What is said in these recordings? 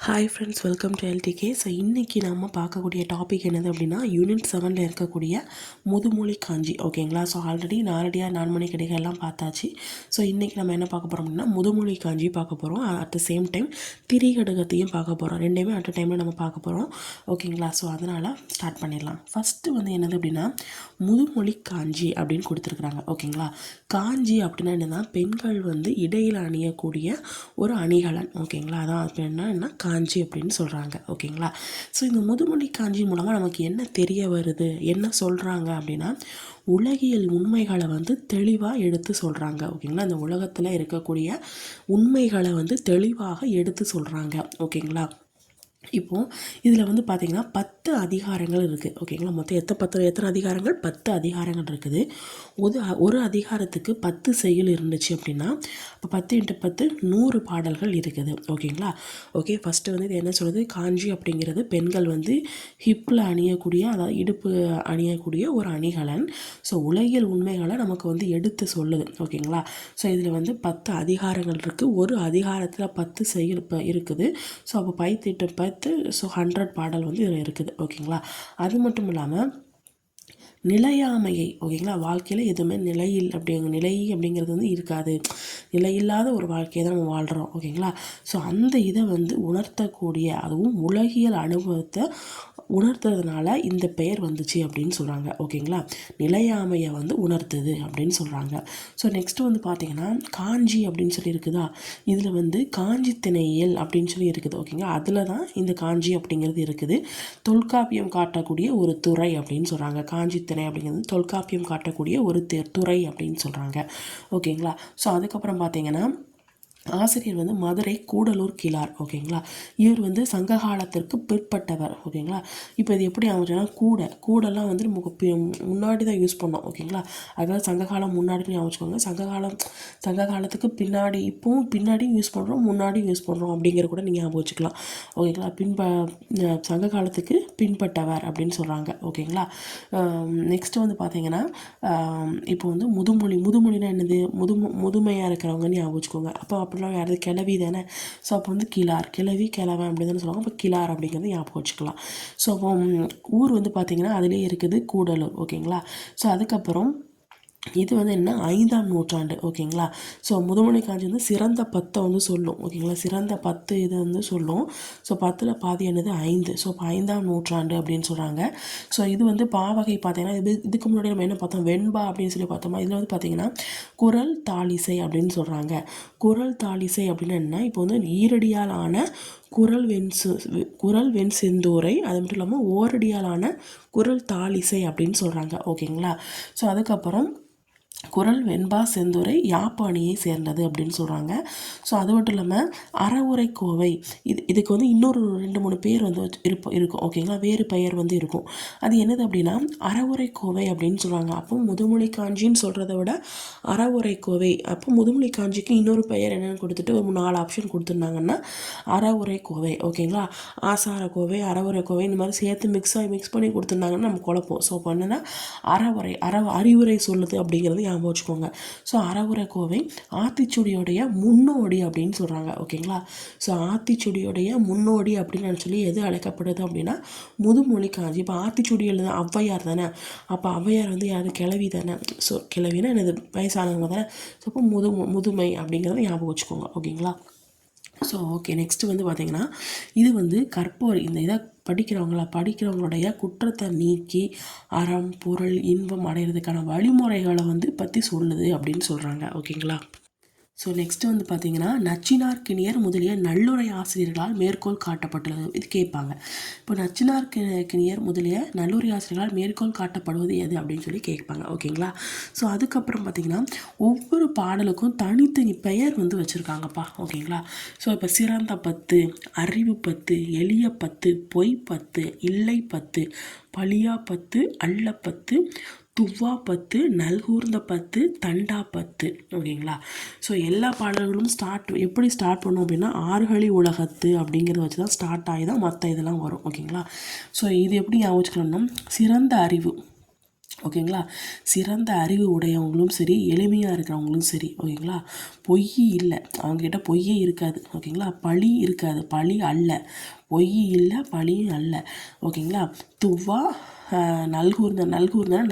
Hi friends, welcome to LDK. So இன்றைக்கி நம்ம பார்க்கக்கூடிய டாபிக் என்னது அப்படின்னா, யூனிட் 7ல் இருக்கக்கூடிய முதுமொழி காஞ்சி. ஓகேங்களா? ஸோ ஆல்ரெடி நாலடியார் நான்மணி கடிகள் எல்லாம் பார்த்தாச்சு. ஸோ இன்றைக்கி நம்ம என்ன பார்க்க போகிறோம் அப்படின்னா, முதுமொழி காஞ்சி பார்க்க போகிறோம். அட் த சேம் டைம் திரிகடுகத்தையும் பார்க்க போகிறோம். ரெண்டையுமே அட் அ டைமில் நம்ம பார்க்க போகிறோம். ஓகேங்களா? ஸோ அதனால் ஸ்டார்ட் பண்ணிடலாம். ஃபஸ்ட்டு வந்து என்னது அப்படின்னா, முதுமொழி காஞ்சி அப்படின்னு கொடுத்துருக்குறாங்க. ஓகேங்களா? காஞ்சி அப்படின்னா என்னென்னா, பெண்கள் வந்து இடையில் அணியக்கூடிய ஒரு அணிகலன். ஓகேங்களா? அதான் அது என்ன காஞ்சி அப்படின்னு சொல்கிறாங்க. ஓகேங்களா? ஸோ இந்த முதுமொழி காஞ்சி மூலமாக நமக்கு என்ன தெரிய வருது, என்ன சொல்கிறாங்க அப்படின்னா, உலகியல் உண்மைகளை வந்து தெளிவாக எடுத்து சொல்கிறாங்க. ஓகேங்களா? இந்த உலகத்தில் இருக்கக்கூடிய உண்மைகளை வந்து தெளிவாக எடுத்து சொல்கிறாங்க. ஓகேங்களா? இப்போது இதில் வந்து பார்த்திங்கன்னா 10 அதிகாரங்கள் இருக்குது. ஓகேங்களா? மொத்தம் எத்தனை அதிகாரங்கள்? 10 அதிகாரங்கள் இருக்குது. ஒரு அதிகாரத்துக்கு 10 செய்யுள் இருந்துச்சு அப்படின்னா, இப்போ 10 × 10 100 பாடல்கள் இருக்குது. ஓகேங்களா? ஓகே, ஃபஸ்ட்டு வந்து இது என்ன சொல்லுது, காஞ்சி அப்படிங்கிறது பெண்கள் வந்து ஹிப்பில் அணியக்கூடிய, அதாவது இடுப்பு அணியக்கூடிய ஒரு அணிகலன். ஸோ உலகியல் உண்மைகளை நமக்கு வந்து எடுத்து சொல்லுது. ஓகேங்களா? ஸோ இதில் வந்து 10 அதிகாரங்கள் இருக்குது. ஒரு அதிகாரத்தில் 10 செய்யுள் இருக்குது. ஸோ அப்போ 10 × 10 ஸோ 100 பாடல் வந்து இதில் இருக்குது. ஓகேங்களா? அது மட்டும் இல்லாமல் நிலையாமையை, ஓகேங்களா, வாழ்க்கையில் எதுவுமே நிலை அப்படிங்கிறது வந்து இருக்காது. நிலையில்லாத ஒரு வாழ்க்கையை தான் நம்ம வாழ்கிறோம். ஓகேங்களா? ஸோ அந்த இதை வந்து உணர்த்தக்கூடிய, அதுவும் உலகியல் அனுபவத்தை உணர்த்துறதுனால இந்த பெயர் வந்துச்சு அப்படின்னு சொல்கிறாங்க. ஓகேங்களா? நிலையாமையை வந்து உணர்த்துது அப்படின்னு சொல்கிறாங்க. ஸோ நெக்ஸ்ட்டு வந்து பார்த்திங்கன்னா, காஞ்சி அப்படின்னு சொல்லி இருக்குதா, இதில் வந்து காஞ்சி திணையியல் அப்படின்னு சொல்லி இருக்குது. ஓகேங்களா? அதில் தான் இந்த காஞ்சி அப்படிங்கிறது இருக்குது. தொல்காப்பியம் காட்டக்கூடிய ஒரு துறை அப்படின்னு சொல்கிறாங்க. காஞ்சி திணை அப்படிங்கிறது தொல்காப்பியம் காட்டக்கூடிய ஒரு துறை அப்படின்னு சொல்கிறாங்க. ஓகேங்களா? ஸோ அதுக்கப்புறம் பார்த்திங்கன்னா, ஆசிரியர் வந்து மதுரை கூடலூர் கிழார். ஓகேங்களா? இவர் வந்து சங்க காலத்திற்கு பிற்பட்டவர். ஓகேங்களா? இப்போ இது எப்படி ஆகுச்சுன்னா, கூடெல்லாம் வந்து நமக்கு முன்னாடி தான் யூஸ் பண்ணோம். ஓகேங்களா? அதாவது சங்க காலம் முன்னாடி ஞாபகம், சங்க காலத்துக்கு பின்னாடி, இப்போவும் பின்னாடியும் யூஸ் பண்ணுறோம், முன்னாடியும் யூஸ் பண்ணுறோம் அப்படிங்கிற கூட நீங்கள் ஞாபகம் வச்சுக்கலாம். ஓகேங்களா? சங்க காலத்துக்கு பின்பட்டவர் அப்படின்னு சொல்கிறாங்க. ஓகேங்களா? நெக்ஸ்ட்டு வந்து பார்த்திங்கன்னா, இப்போ வந்து முதுமொழினா என்னது, முதுமையாக இருக்கிறவங்கன்னு ஞாபகம் வச்சுக்கோங்க. அப்போ அப்படிலாம் யாராவது கிளவி தானே. ஸோ அப்போ வந்து கிழார், கிளவி கிழவன் அப்படி தானே சொல்லுவாங்க. அப்போ கிழார் அப்படிங்கிறது ஞாபகம் வச்சுக்கலாம். ஸோ அப்போ ஊர் வந்து பார்த்திங்கன்னா அதிலே இருக்குது கூடலூர். ஓகேங்களா? ஸோ அதுக்கப்புறம் இது வந்து என்ன, 5ஆம் நூற்றாண்டு. ஓகேங்களா? ஸோ முதுமொழி காஞ்சி வந்து சிறந்த 10 வந்து சொல்லும். ஓகேங்களா? சிறந்த 10 இது வந்து சொல்லும். ஸோ 10ல் பாதி என்னது, 5. ஸோ இப்போ 5ஆம் நூற்றாண்டு அப்படின்னு சொல்கிறாங்க. ஸோ இது வந்து பாவகை பார்த்திங்கன்னா, இதுக்கு முன்னாடி நம்ம என்ன பார்த்தோம், வெண்பா அப்படின்னு சொல்லி பார்த்தோமா. இதில் வந்து பார்த்திங்கன்னா குரல் தாளிசை அப்படின்னு சொல்கிறாங்க. குரல் தாளிசை அப்படின்னா என்ன, இப்போ வந்து ஈரடியால் ஆன குரல் வெண் செந்தூரை, அது மட்டும் இல்லாமல் ஓரடியாலான குரல் தாளிசை அப்படின்னு சொல்கிறாங்க. ஓகேங்களா? ஸோ அதுக்கப்புறம் குரல் வெண்பா செந்துரை யாப்பு அணியை சேர்ந்தது அப்படின்னு சொல்கிறாங்க. ஸோ அது மட்டும் இல்லாமல் அறவுரை கோவை, இதுக்கு வந்து இன்னொரு 2-3 பேர் வந்து இருக்கும். ஓகேங்களா? வேறு பெயர் வந்து இருக்கும். அது என்னது அப்படின்னா அறவுரை கோவை அப்படின்னு சொல்கிறாங்க. அப்போ முதுமொழி காஞ்சின்னு சொல்கிறத விட அறவுரை கோவை, அப்போ முதுமொழி காஞ்சிக்கு இன்னொரு பெயர் என்னென்னு கொடுத்துட்டு ஒரு 4 ஆப்ஷன் கொடுத்துருந்தாங்கன்னா அறவுரை கோவை. ஓகேங்களா? ஆசார கோவை, அறவுரை கோவை, இந்த மாதிரி சேர்த்து மிக்ஸ் பண்ணி கொடுத்துருந்தாங்கன்னா நம்ம குழப்போம். ஸோ இப்போ என்னென்னா அறிவுரை சொல்லுது அப்படிங்கிறது ஞாபகம் வச்சுக்கோங்க. ஸோ அறவுரை கோவை ஆத்திச்சூடியோடைய முன்னோடி அப்படின்னு சொல்கிறாங்க. ஓகேங்களா? ஸோ ஆத்திச்சூடியோடைய முன்னோடி அப்படின்னு சொல்லி எது அழைக்கப்படுது அப்படின்னா முதுமொழி காஞ்சி. இப்போ ஆத்திச்சூடியில் ஔவையார் தானே. அப்போ ஔவையார் வந்து யார், கிழவி தானே. ஸோ கிழவினா எனது வயசானவங்க தானே. ஸோ அப்போ முதுமை அப்படிங்கிறத ஞாபகம் வச்சுக்கோங்க. ஓகேங்களா? ஸோ ஓகே, நெக்ஸ்ட்டு வந்து பார்த்திங்கன்னா, இது வந்து கற்போர், இந்த இதை படிக்கிறவங்களுடைய குற்றத்தை நீக்கி அறம் பொருள் இன்பம் அடைகிறதுக்கான வழிமுறைகளை வந்து பற்றி சொல்லுது அப்படின்னு சொல்கிறாங்க. ஓகேங்களா? ஸோ நெக்ஸ்ட்டு வந்து பார்த்திங்கன்னா, நச்சினார்க்கினியர் முதலிய நல்லுரை ஆசிரியர்களால் மேற்கோள் காட்டப்பட்டுள்ளது. இது கேட்பாங்க. இப்போ நச்சினார்க்கினியர் முதலிய நல்லுரை ஆசிரியர்களால் மேற்கோள் காட்டப்படுவது எது அப்படின்னு சொல்லி கேட்பாங்க. ஓகேங்களா? ஸோ அதுக்கப்புறம் பார்த்திங்கன்னா, ஒவ்வொரு பாடலுக்கும் தனித்தனி பெயர் வந்து வச்சுருக்காங்கப்பா. ஓகேங்களா? ஸோ இப்போ சிறந்த 10, அறிவு 10, எளிய 10, பொய் 10, இல்லை 10, பழியா 10, அல்ல 10, துவ்வா 10, நல்கூர்ந்த 10, தண்டா 10. ஓகேங்களா? ஸோ எல்லா பாடல்களும் எப்படி ஸ்டார்ட் பண்ணோம் அப்படின்னா, ஆறுகளி உலகத்து அப்படிங்கிறத வச்சு தான் ஸ்டார்ட் ஆகி தான் மற்ற இதெல்லாம் வரும். ஓகேங்களா? ஸோ இது எப்படி ஞாபகம் வச்சுக்கலாம்னா, சிறந்த அறிவு, ஓகேங்களா. சிறந்த அறிவு உடையவங்களும் சரி, எளிமையாக இருக்கிறவங்களும் சரி, ஓகேங்களா. பொய் இல்லை, அவங்ககிட்ட பொய்யே இருக்காது, ஓகேங்களா. பழி இருக்காது, பழி அல்ல. பொய் இல்லை, பழியும் அல்ல, ஓகேங்களா. துவா நல்கூர்ந்தா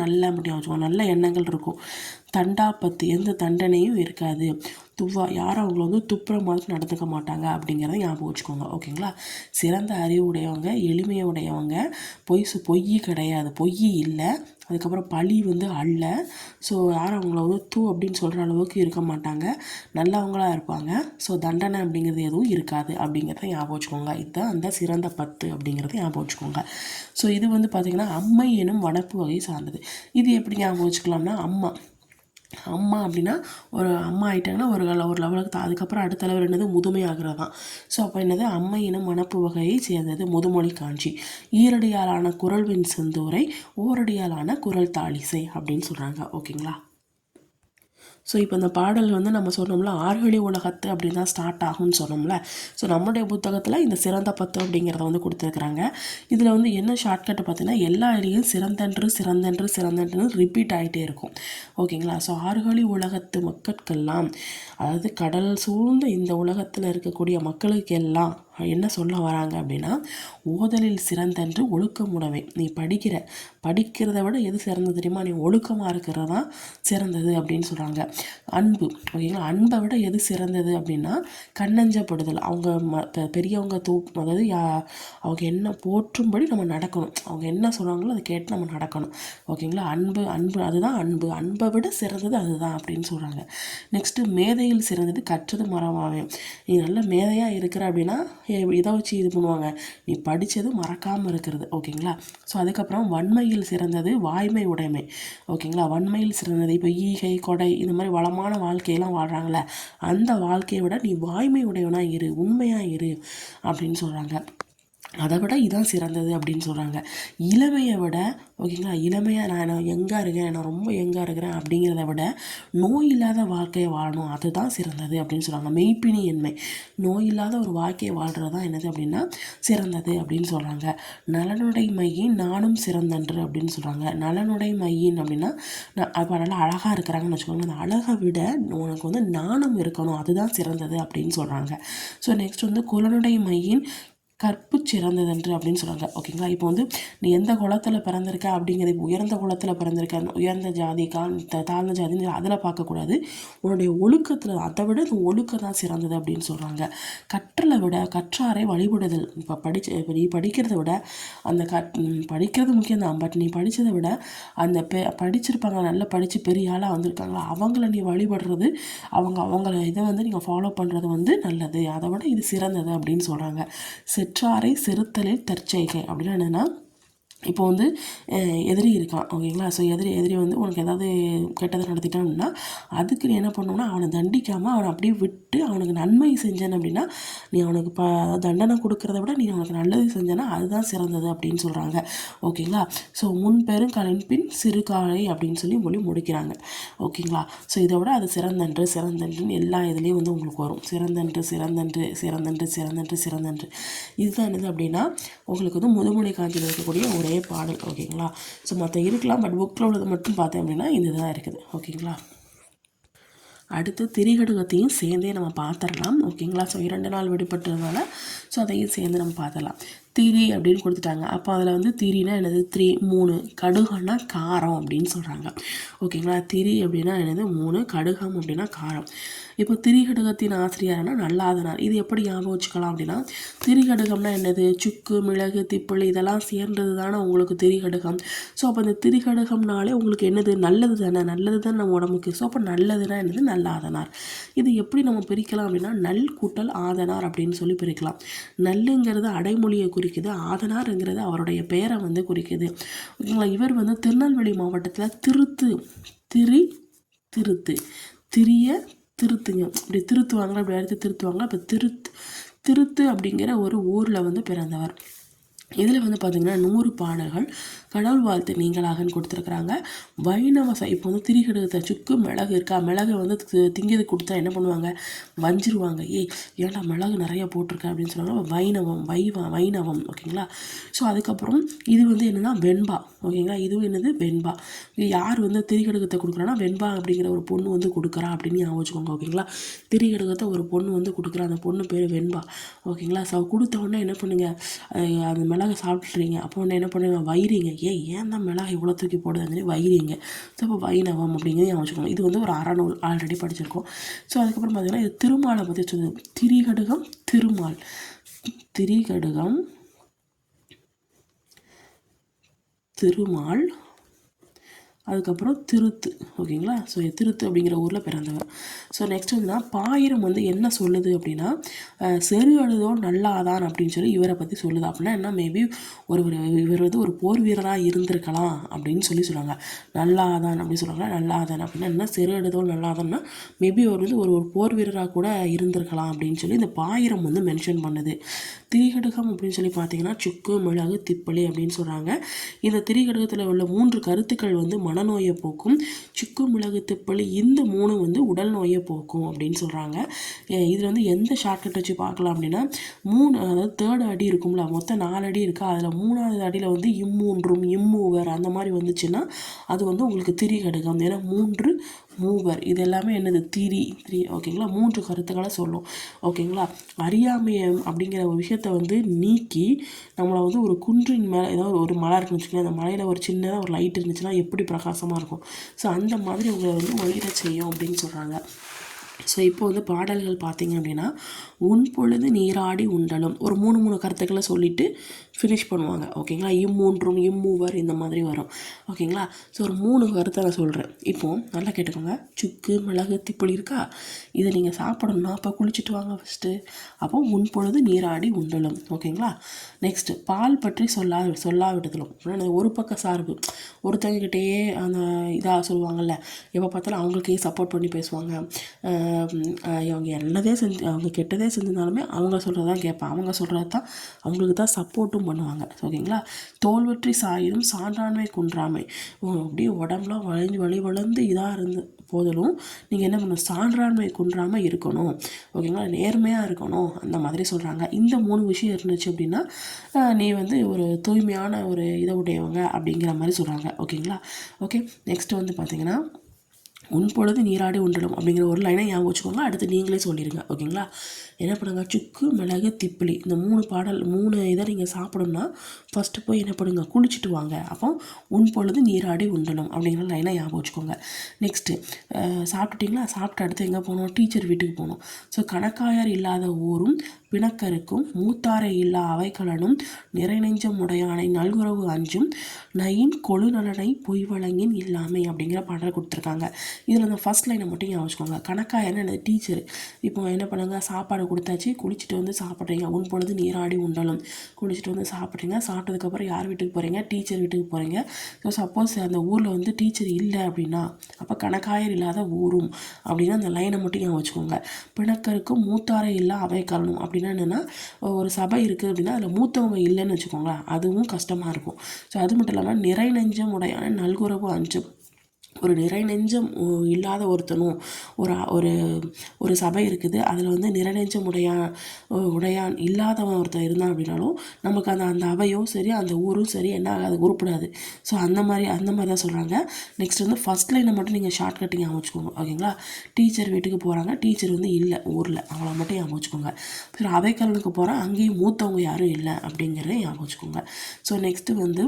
நல்ல முடியும் வச்சுக்கோங்க, நல்ல எண்ணங்கள் இருக்கும். தண்டாபத்து, எந்த தண்டனையும் இருக்காது. துவா, யாரும் அவங்கள வந்து துப்புற மாதிரி நடந்துக்க மாட்டாங்க அப்படிங்கிறத ஞாபகம் வச்சுக்கோங்க, ஓகேங்களா. சிறந்த அறிவு உடையவங்க, எளிமையை உடையவங்க, பொய் கிடையாது, பொய் இல்லை. அதுக்கப்புறம் பழி வந்து அல்ல. ஸோ யாரும் அவங்கள வந்து அப்படின்னு சொல்கிற அளவுக்கு இருக்க மாட்டாங்க, நல்லவங்களாக இருப்பாங்க. ஸோ தண்டனை அப்படிங்கிறது எதுவும் இருக்காது அப்படிங்கிறத ஞாபகம் வச்சுக்கோங்க. இதுதான் அந்த சிறந்த 10 அப்படிங்கிறத ஞாபகம் வச்சுக்கோங்க. ஸோ இது வந்து பார்த்திங்கன்னா அம்மை எனும் வனப்பு வகை சார்ந்தது. இது எப்படி ஞாபகம் வச்சுக்கலாம்னா, அம்மா அப்படின்னா ஒரு அம்மா ஆகிட்டாங்கன்னா ஒரு லெவலுக்கு தான், அதுக்கப்புறம் அடுத்த லெவல் என்னது முதுமை ஆகிறது தான். ஸோ அப்போ என்னது அம்மை இனம் மணப்பு வகையை சேர்ந்தது முதுமொழி காஞ்சி. ஈரடியாலான குரல்வின் செந்தூரை, ஓரடியாலான குரல் தாளிசை அப்படின்னு சொல்கிறாங்க, ஓகேங்களா. ஸோ இப்போ இந்த பாடல் வந்து நம்ம சொன்னோம்ல, ஆறுகளி உலகத்து அப்படின்னு தான் ஸ்டார்ட் ஆகும்னு சொன்னோம்ல. ஸோ நம்முடைய புத்தகத்தில் இந்த சிறந்த 10 அப்படிங்கிறத வந்து கொடுத்துருக்குறாங்க. இதில் வந்து என்ன ஷார்ட்கட்டு பார்த்தீங்கன்னா, எல்லா இடையும் சிறந்தன்று ரிப்பீட் ஆகிட்டே இருக்கும், ஓகேங்களா. ஸோ ஆறுகளி உலகத்து மக்கட்கெல்லாம், அதாவது கடல் சூழ்ந்த இந்த உலகத்தில் இருக்கக்கூடிய மக்களுக்கு எல்லாம் என்ன சொல்ல வராங்க அப்படின்னா, ஓதலில் சிறந்தன்று ஒழுக்கமுடைமை. நீ படிக்கிறத விட எது சிறந்தது தெரியுமா, நீ ஒழுக்கமாக இருக்கிறது தான் சிறந்தது அப்படின்னு சொல்கிறாங்க. அன்பு, ஓகேங்களா. அன்பை விட எது சிறந்தது அப்படின்னா கண்ணஞ்சப்படுதல். அவங்க பெரியவங்க அதாவது அவங்க என்ன போற்றும்படி நம்ம நடக்கணும், அவங்க என்ன சொல்கிறாங்களோ அதை கேட்டு நம்ம நடக்கணும், ஓகேங்களா. அன்பு அதுதான் அன்பு, அன்பை விட சிறந்தது அதுதான் அப்படின்னு சொல்கிறாங்க. நெக்ஸ்ட்டு மேதையில் சிறந்தது கற்றது மறவாவே. நீ நல்ல மேதையாக இருக்கிற அப்படின்னா இதை வச்சு இது பண்ணுவாங்க, நீ படித்தது மறக்காமல் இருக்கிறது, ஓகேங்களா. ஸோ அதுக்கப்புறம் வன்மையில் சிறந்தது வாய்மை உடைமை, ஓகேங்களா. வன்மையில் சிறந்தது இப்போ ஈகை கொடை இந்த மாதிரி வளமான வாழ்க்கையெல்லாம் வாழ்கிறாங்களே, அந்த வாழ்க்கையை விட நீ வாய்மை உடையவனாக இரு, உண்மையாக இரு அப்படின்னு சொல்கிறாங்க. அதை விட இதான் சிறந்தது அப்படின்னு சொல்கிறாங்க. இளமையை விட, ஓகேங்களா, இளமையாக நான் யங்காக இருக்கேன், நான் ரொம்ப யங்காக இருக்கிறேன் அப்படிங்கிறத விட நோய் இல்லாத வாழ்க்கையை வாழணும், அதுதான் சிறந்தது அப்படின்னு சொல்கிறாங்க. மெய்ப்பினி என்மை, நோய் இல்லாத ஒரு வாழ்க்கையை வாழ்கிறது தான் என்னது அப்படின்னா சிறந்தது அப்படின்னு சொல்கிறாங்க. நலனுடை மையின் நானும் சிறந்தன்று அப்படின்னு சொல்கிறாங்க. நலனுடை மையின் அப்படின்னா அப்போ நல்லா அழகாக இருக்கிறாங்கன்னு வச்சுக்கோங்க, அந்த அழகை விட உனக்கு வந்து நாணம் இருக்கணும், அதுதான் சிறந்தது அப்படின்னு சொல்கிறாங்க. ஸோ நெக்ஸ்ட் வந்து குலனுடை மையின் கற்பு சிறந்ததன்று அப்படின்னு சொல்கிறாங்க, ஓகேங்களா. இப்போ வந்து நீ எந்த குலத்தில் பிறந்திருக்க அப்படிங்கிறது, உயர்ந்த குலத்தில் பிறந்திருக்க, உயர்ந்த ஜாதி தாழ்ந்த ஜாதின்னு அதில் பார்க்கக்கூடாது, உன்னுடைய ஒழுக்கத்தில், அதை விட இந்த ஒழுக்கம் தான் சிறந்தது அப்படின்னு சொல்கிறாங்க. கற்றலை விட கற்றாரை வழிபடுதல். இப்போ நீ படிக்கிறத விட அந்த படிக்கிறது முக்கியம் தான், பட் நீ படித்ததை விட அந்த படிச்சிருப்பாங்க, நல்லா படித்து பெரிய ஆளாக வந்திருக்காங்களா, அவங்கள நீ வழிபடுறது, அவங்கள இதை வந்து நீங்கள் ஃபாலோ பண்ணுறது வந்து நல்லது, அதை விட இது சிறந்தது அப்படின்னு சொல்கிறாங்க. செற்றாரை செறுத்தலில் தற்செய்கை அப்படின்னா என்னென்னா, இப்போ வந்து எதிரி இருக்கான், ஓகேங்களா. ஸோ எதிரி வந்து உனக்கு ஏதாவது கெட்டதை நடத்திட்டான் அப்படின்னா அதுக்கு நீ என்ன பண்ணணும்னா அவனை தண்டிக்காமல் அவனை அப்படியே விட்டு அவனுக்கு நன்மை செஞ்சேன் அப்படின்னா, நீ அவனுக்கு தண்டனை கொடுக்கறத விட நீ அவனுக்கு நல்லது செஞ்சேன்னா அதுதான் சிறந்தது அப்படின்னு சொல்கிறாங்க, ஓகேங்களா. ஸோ முன்பெரும் கலின் பின் சிறுகாலை அப்படின்னு சொல்லி முடிக்கிறாங்க, ஓகேங்களா. ஸோ இதை விட அது சிறந்தன்றுன்னு எல்லா இதுலேயும் வந்து உங்களுக்கு வரும், சிறந்தன்று. இதுதான் என்னது அப்படின்னா உங்களுக்கு வந்து முதுமொழி காஞ்சியில் இருக்கக்கூடிய ஒரே பாடல், ஓகேங்களா. ஸோ மற்ற இருக்கலாம், பட் புக்கில் உள்ளது மட்டும் பார்த்தேன் அப்படின்னா இதுதான் இருக்குது, ஓகேங்களா. அடுத்து திரிகடுகத்தையும் சேர்ந்தே நம்ம பார்த்துடலாம், ஓகேங்களா. ஸோ 2 நாள் விடுபட்டதுனால ஸோ அதையும் சேர்ந்து நம்ம பார்த்துடலாம். திரி அப்படின்னு கொடுத்துட்டாங்க, அப்போ அதில் வந்து திரினா என்னது 3, கடுகம்னா காரம் அப்படின்னு சொல்கிறாங்க, ஓகேங்களா. திரி அப்படின்னா என்னது 3, கடுகம் அப்படின்னா காரம். இப்போ திரிகடுகத்தின் ஆசிரியர்னா நல்லாதனார். இது எப்படி ஞாபகம் வச்சுக்கலாம் அப்படின்னா, திரிகடுகம்னா என்னது, சுக்கு மிளகு திப்பிள்ளி இதெல்லாம் சேர்ந்தது தானே உங்களுக்கு திரிகடுகம். ஸோ அப்போ இந்த திரிகடுகம்னாலே உங்களுக்கு என்னது நல்லது தானே நம்ம உடம்புக்கு. ஸோ அப்போ நல்லதுன்னா என்னது நல்லாதனார். இது எப்படி நம்ம பிரிக்கலாம் அப்படின்னா நல் கூட்டல் ஆதனார் அப்படின்னு சொல்லி பிரிக்கலாம். நல்லுங்கிறது அடைமொழியை குறிக்குது, ஆதனாருங்கிறது அவருடைய பெயரை வந்து குறிக்குது, ஓகேங்களா. இவர் வந்து திருநெல்வேலி மாவட்டத்தில் திரிய திருத்துங்க, அப்படி திருத்துவாங்க, அப்படி அடுத்து திருத்துவாங்க. இப்போ திருத்து அப்படிங்கிற ஒரு ஊரில் வந்து பிறந்தவர், இதில் வந்து பார்த்திங்கன்னா 100 பாடல்கள் கடவுள் வாழ்த்து நீங்களாகன்னு கொடுத்துருக்குறாங்க. வைணவ இப்போ வந்து திரிகடுகத்தை சுக்கு மிளகு இருக்கா, மிளகு வந்து திங்கிறது கொடுத்தா என்ன பண்ணுவாங்க, வஞ்சிருவாங்க. ஏன்டா மிளகு நிறைய போட்டிருக்க அப்படின்னு சொல்லுவாங்க. வைணவம் ஓகேங்களா. ஸோ அதுக்கப்புறம் இது வந்து என்னென்னா வெண்பா ஓகேங்களா. இதுவும் என்னது வெண்பா. யார் வந்து திரிகடுகத்தை கொடுக்குறான்னா வெண்பா அப்படிங்கிற ஒரு பொண்ணு வந்து கொடுக்குறா அப்படின்னு ஞாபகம் வச்சுக்கோங்க ஓகேங்களா. திரிகடுகத்தை ஒரு பொண்ணு வந்து கொடுக்குறா, அந்த பொண்ணு பேர் வெண்பா ஓகேங்களா. ஸோ கொடுத்த உடனே என்ன பண்ணுங்க, அந்த மிளகை சாப்பிட்றீங்க. அப்போ ஒன்று என்ன பண்ணுங்க, வயிறீங்க. ஏன் தான் மிளகா இவ்வளோ தூக்கி போடுதுன்னு சொல்லி வயிறீங்க. ஸோ அப்போ வைணவம் அப்படிங்கிறது வச்சுக்கோங்க. இது வந்து ஒரு அறநூல் ஆல்ரெடி படிச்சிருக்கோம். ஸோ அதுக்கப்புறம் பார்த்தீங்கன்னா இது திருமாலை பற்றி சொல்லுது. திரிகடுகம் திருமால். திரிகடுகம் திருமால். அதுக்கப்புறம் திருத்து ஓகேங்களா. ஸோ திருத்து அப்படிங்கிற ஊரில் பிறந்தவர். ஸோ நெக்ஸ்ட் வந்துன்னா பாயிரம் வந்து என்ன சொல்லுது அப்படின்னா, செரு அழுதோ நல்லாதான் அப்படின்னு சொல்லி இவரை பற்றி சொல்லுது. அப்படின்னா என்ன, மேபி இவர் வந்து ஒரு போர் வீரராக இருந்திருக்கலாம் அப்படின்னு சொல்லுவாங்க. நல்லாதான் அப்படின்னு சொல்லுவாங்க. நல்லாதான் அப்படின்னா என்ன, செரு அழுதோ நல்லாதான்னா மேபி அவர் வந்து ஒரு போர் வீரராக கூட இருந்திருக்கலாம் அப்படின்னு சொல்லி இந்த பாயிரம் வந்து மென்ஷன் பண்ணுது. திரிகடுகம் அப்படின்னு சொல்லி பார்த்தீங்கன்னா சுக்கு மிளகு திப்பளி அப்படின்னு சொல்கிறாங்க. இந்த திரிகடுகத்தில் உள்ள 3 கருத்துக்கள் வந்து மனநோயை போக்கும். சுக்கு மிளகு திப்பளி இந்த 3 வந்து உடல் நோயை போக்கும் அப்படின்னு சொல்கிறாங்க. இதில் வந்து எந்த ஷார்ட்கட் வச்சு பார்க்கலாம் அப்படின்னா, 3 அதாவது 3rd அடி இருக்கும்ல, மொத்தம் 4 அடி இருக்கா, அதில் 3வது அடியில் வந்து இம்மூன்றும் இம்மூவர் அந்த மாதிரி வந்துச்சுன்னா அது வந்து உங்களுக்கு திரிகடுகம். ஏன்னா 3 மூவர் இது எல்லாமே என்னது, திரி ஓகேங்களா. 3 கருத்துக்களை சொல்லும் ஓகேங்களா. அறியாமையை அப்படிங்கிற ஒரு விஷயத்தை வந்து நீக்கி நம்மளை வந்து ஒரு குன்றின் மேலே ஏதாவது ஒரு மலை இருக்குன்னு வச்சுக்கோங்க, அந்த மலையில் ஒரு சின்னதாக ஒரு லைட் இருந்துச்சுன்னா எப்படி பிரகாசமாக இருக்கும். ஸோ அந்த மாதிரி உங்களை வந்து ஒளிர செய்யும் அப்படின்னு சொல்கிறாங்க. ஸோ இப்போ வந்து பாடல்கள் பார்த்தீங்க அப்படின்னா, உன் பொழுது நீராடி உண்டலும் ஒரு 3 கருத்துக்களை சொல்லிவிட்டு ஃபினிஷ் பண்ணுவாங்க ஓகேங்களா. இம்மூன்றும் இம்மூவர் இந்த மாதிரி வரும் ஓகேங்களா. ஸோ ஒரு 3 கருத்தை நான் சொல்கிறேன். இப்போது நல்லா கேட்டுக்கோங்க. சுக்கு மிளகு திப்பளி இருக்கா, இதை நீங்கள் சாப்பிடணும்னா அப்போ குளிச்சுட்டு வாங்க ஃபஸ்ட்டு. அப்போ உன் பொழுது நீராடி உண்டலும் ஓகேங்களா. நெக்ஸ்ட்டு பால் பற்றி சொல்லாவிடுதலும். ஒரு பக்க சார்பு, ஒருத்தங்ககிட்டயே அந்த இதாக சொல்லுவாங்கள்ல, எப்போ பார்த்தாலும் அவங்களுக்கே சப்போர்ட் பண்ணி பேசுவாங்க. அவங்க நல்லதே அவங்க கெட்டதே செஞ்சிருந்தாலுமே அவங்க சொல்கிறதான் கேட்பான், அவங்க சொல்கிறது தான் அவங்களுக்கு தான் சப்போர்ட்டும் பண்ணுவாங்க ஓகேங்களா. தோல்வற்றி சாயினும் சான்றாண்மை குன்றாமை. அப்படியே உடம்புலாம் வளர்ந்து இதாக இருந்து போதிலும் நீங்கள் என்ன பண்ணணும், சான்றாண்மை குன்றாமல் இருக்கணும் ஓகேங்களா, நேர்மையாக இருக்கணும் அந்த மாதிரி சொல்கிறாங்க. இந்த 3 விஷயம் இருந்துச்சு அப்படின்னா நீ வந்து ஒரு தூய்மையான ஒரு இதை உடையவங்க அப்படிங்கிற மாதிரி சொல்கிறாங்க ஓகேங்களா. ஓகே நெக்ஸ்ட் வந்து பார்த்தீங்கன்னா, உன் பொழுது நீராடி உண்டலும் அப்படிங்கிற ஒரு லைனை ஞாபகம் வச்சுக்கோங்க. அடுத்து நீங்களே சொல்லிடுங்க ஓகேங்களா. என்ன பண்ணுங்க, சுக்கு மிளகு திப்பிலி இந்த 3 இதை நீங்கள் சாப்பிடணும்னா ஃபஸ்ட்டு போய் என்ன பண்ணுங்க, குளிச்சுட்டு வாங்க. அப்போ உன் பொழுது நீராடி உண்டலும் அப்படிங்கிற லைனை ஞாபகம் வச்சுக்கோங்க. நெக்ஸ்ட்டு சாப்பிட்டுட்டிங்களா, சாப்பிட்டு அடுத்து எங்கே போகணும், டீச்சர் வீட்டுக்கு போகணும். ஸோ கணக்காயர் இல்லாத ஊரும் பிணக்கருக்கும் மூத்தாரை இல்லா அவைக்கலனும் நிறை நெஞ்சம் உடையானை நல்குறவு அஞ்சும் நயின் கொழு நலனை பொய் வழங்கின் இல்லாமை அப்படிங்கிற பாடல் கொடுத்துருக்காங்க. இதில் அந்த ஃபஸ்ட் லைனை மட்டும் ஞாபகம் வச்சுக்கோங்க. கணக்காயர்னு என்னது, டீச்சர். இப்போ என்ன பண்ணுங்க, சாப்பாடு கொடுத்தாச்சு, குளிச்சுட்டு வந்து சாப்பிட்றீங்க. உன் பொழுது நீராடி உண்டலும், குளிச்சுட்டு வந்து சாப்பிட்றீங்க. சாப்பிட்டதுக்கப்புறம் யார் வீட்டுக்கு போகிறீங்க, டீச்சர் வீட்டுக்கு போகிறீங்க. ஸோ சப்போஸ் அந்த ஊரில் வந்து டீச்சர் இல்லை அப்படின்னா அப்போ கணக்காயர் இல்லாத ஊரும் அப்படின்னா அந்த லைனை மட்டும் ஞாபகம் வச்சுக்கோங்க. பிணக்கருக்கும் மூத்தாரை இல்லா அவை காரணம் அப்படின்னா என்னென்னா, ஒரு சபை இருக்குது அப்படின்னா அதில் மூத்தவங்க இல்லைன்னு வச்சுக்கோங்களேன், அதுவும் கஷ்டமாக இருக்கும். ஸோ அது மட்டும் இல்லாமல் நிறை நெஞ்சம் உடையான நல்குறவு அஞ்சும், ஒரு நிறை நெஞ்சம் இல்லாத ஒருத்தனும் ஒரு சபை இருக்குது, அதில் வந்து நிறை நெஞ்சம் உடையான் இல்லாதவன் ஒருத்தன் இருந்தான் அப்படின்னாலும் நமக்கு அந்த அவையோ சரி அந்த ஊரும் சரி என்ன ஆகாது, உருப்படாது. ஸோ அந்த மாதிரி தான் சொல்கிறாங்க. நெக்ஸ்ட் வந்து ஃபஸ்ட் லைனை மட்டும் நீங்கள் ஷார்ட் கட்டிங் ஞாபகம் வச்சுக்கோங்க ஓகேங்களா. டீச்சர் வீட்டுக்கு போகிறாங்க, டீச்சர் வந்து இல்லை ஊரில், அவங்கள மட்டும் ஞாபகம் வச்சுக்கோங்க. சரி, அவைக்கலனுக்கு போகிறேன், அங்கேயும் மூத்தவங்க யாரும் இல்லை அப்படிங்கிறத ஞாபகம் வச்சுக்கோங்க. ஸோ நெக்ஸ்ட்டு வந்து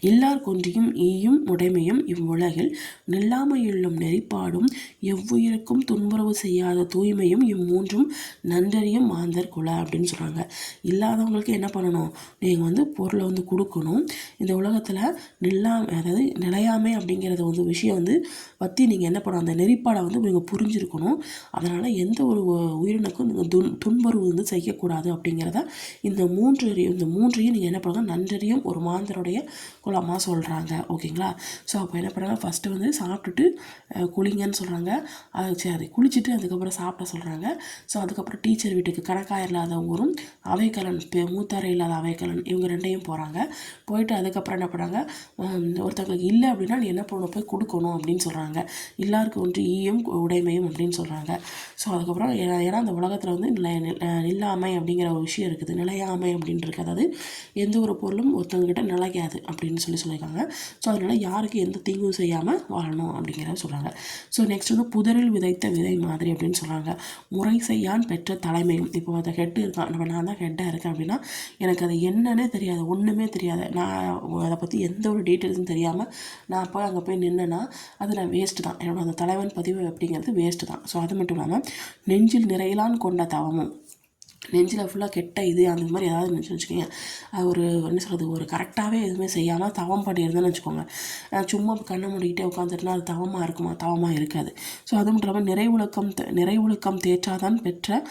எல்லார் கொன்றியும் ஈயும் உடைமையும் இவ்வுலகில் நில்லாமையுள்ளும் நெறிப்பாடும் எவ்வுயிருக்கும் துன்புறவு செய்யாத தூய்மையும் இம்மூன்றும் நன்றறியும் மாந்தர் குல அப்படின்னு சொல்கிறாங்க. இல்லாதவங்களுக்கு என்ன பண்ணணும், நீங்கள் வந்து பொருளை வந்து கொடுக்கணும். இந்த உலகத்தில் அதாவது நிலையாமை அப்படிங்கிறத வந்து விஷயம் வந்து பற்றி நீங்கள் என்ன பண்ணணும், அந்த நெறிப்பாடை வந்து நீங்கள் புரிஞ்சிருக்கணும். அதனால் எந்த ஒரு உயிரினுக்கும் நீங்கள் துன்புறவு வந்து செய்யக்கூடாது அப்படிங்கிறத இந்த மூன்றையும் நீங்கள் என்ன பண்ணுங்க, நன்றறியும் ஒரு மாந்தருடைய குலமாக சொல்கிறாங்க. ஓகேங்களா. ஸோ அப்போ என்ன பண்ணுறாங்க, ஃபஸ்ட்டு வந்து சாப்பிட்டுட்டு குளிங்கன்னு சொல்கிறாங்க. சரி குளிச்சுட்டு அதுக்கப்புறம் சாப்பிட சொல்கிறாங்க. ஸோ அதுக்கப்புறம் டீச்சர் வீட்டுக்கு கணக்காக இல்லாத ஊரும் அவைக்கலன் மூத்தாரை இல்லாத அவைக்கலன் இவங்க ரெண்டையும் போகிறாங்க. போயிட்டு அதுக்கப்புறம் என்ன பண்ணுறாங்க, ஒருத்தவங்களுக்கு இல்லை அப்படின்னா நீ என்ன பண்ணணும், போய் கொடுக்கணும் அப்படின்னு சொல்கிறாங்க. எல்லாருக்கும் ஒன்று ஈயும் உடைமையும் அப்படின்னு சொல்கிறாங்க. ஸோ அதுக்கப்புறம் ஏன்னா அந்த உலகத்தில் வந்து நில்லாமை அப்படிங்கிற ஒரு விஷயம் இருக்குது, நிலையாமை அப்படின்னு இருக்குது. அதாவது எந்த ஒரு பொருளும் ஒருத்தவங்ககிட்ட நிலைக்காது அப்படின்னு சொல்லியிருக்காங்க. ஸோ அதனால் யாருக்கு எந்த தீங்கும் செய்யாமல் வாழணும் அப்படிங்கிறத சொல்கிறாங்க. ஸோ நெக்ஸ்ட் வந்து புதரில் விதைத்த விதை மாதிரி அப்படின்னு சொல்கிறாங்க. முறை செய்யான் பெற்ற தலைமையும். இப்போ அதை ஹெட்டு இருக்கான், நான் தான் ஹெட்டாக இருக்கேன் அப்படின்னா எனக்கு அது என்னன்னே தெரியாது, ஒன்றுமே தெரியாது, நான் அதை பற்றி எந்த ஒரு டீட்டெயில்ஸும் தெரியாமல் நான் போய் அங்கே போய் நின்னேன்னா அது நான் வேஸ்ட்டு தான், என்னோட அந்த தலைவன் பதிவு அப்படிங்கிறது வேஸ்ட்டு தான். ஸோ அது மட்டும் இல்லாமல் நெஞ்சில் நிறையலான் கொண்ட தவமும். நெஞ்சில் ஃபுல்லாக கெட்ட இது அந்த மாதிரி ஏதாவது இருந்துச்சுன்னு வச்சுக்கோங்க, அது ஒரு என்ன சொல்கிறது, ஒரு கரெக்டாகவே எதுவுமே செய்யாமல் தவம் பண்ணியிருந்தேன்னு வச்சுக்கோங்க, சும்மா கண்ணை மூடிக்கிட்டே உட்காந்துட்டுனா அது தவமாக இருக்குமா, தவமாக இருக்காது. ஸோ அது மட்டும் இல்லாமல் நிறைவுழுக்கம் தேற்றாதான் பெற்ற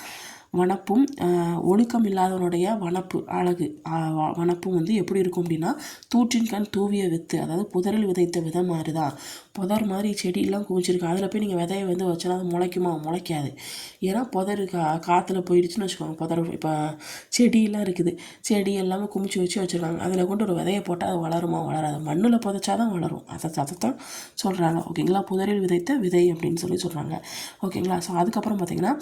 வனப்பும் ஒழுக்கம் இல்லாதவனுடைய வனப்பு அழகு வனப்பும் வந்து எப்படி இருக்கும் அப்படின்னா தூற்றின் கண் தூவிய வித்து. அதாவது புதரில் விதைத்த விதை மாதிரி தான். புதர் மாதிரி செடியெல்லாம் குவிச்சிருக்கு, அதில் போய் நீங்கள் விதையை வந்து வச்சுனா அது முளைக்குமா, முளைக்காது. ஏன்னா புதர் காற்றுல போயிடுச்சுன்னு வச்சுக்கோங்க. புதர் இப்போ செடியெல்லாம் இருக்குது, செடி எல்லாமே குமிச்சு வச்சுருக்காங்க, அதில் கொண்டு ஒரு விதையை போட்டால் அது வளருமா, வளராது. மண்ணில் புதைச்சாதான் வளரும். அதைத்தான் சொல்கிறாங்க. ஓகேங்களா. புதரில் விதைத்த விதை அப்படின்னு சொல்கிறாங்க. ஓகேங்களா. ஸோ அதுக்கப்புறம் பார்த்திங்கன்னா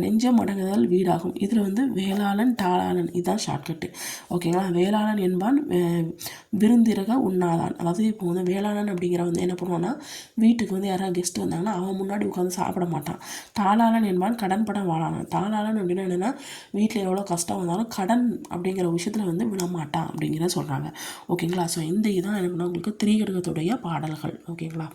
நெஞ்சம் அடங்குதல் வீடாகும். இதில் வந்து வேளாளன் தாளாளன் இதுதான் ஷார்ட்கட்டு. ஓகேங்களா. வேளாளன் என்பான் விருந்திரக உண்ணாதான். அதாவது இப்போ வந்து வேளாளன் அப்படிங்கிற வந்து என்ன பண்ணுவான்னா, வீட்டுக்கு வந்து யாராவது கெஸ்ட் வந்தாங்கன்னா அவன் முன்னாடி உட்காந்து சாப்பிட மாட்டான். தாளாளன் என்பான் கடன் படம் வாழானான். தாளாளன் அப்படின்னா என்னென்னா வீட்டில் எவ்வளோ கஷ்டம் வந்தாலும் கடன் அப்படிங்கிற விஷயத்தில் வந்து விழமாட்டான் அப்படிங்கிறத சொல்கிறாங்க. ஓகேங்களா. ஸோ இந்த இதுதான் என்ன பண்ணால் உங்களுக்கு திரிகடுகத்துடைய பாடல்கள். ஓகேங்களா.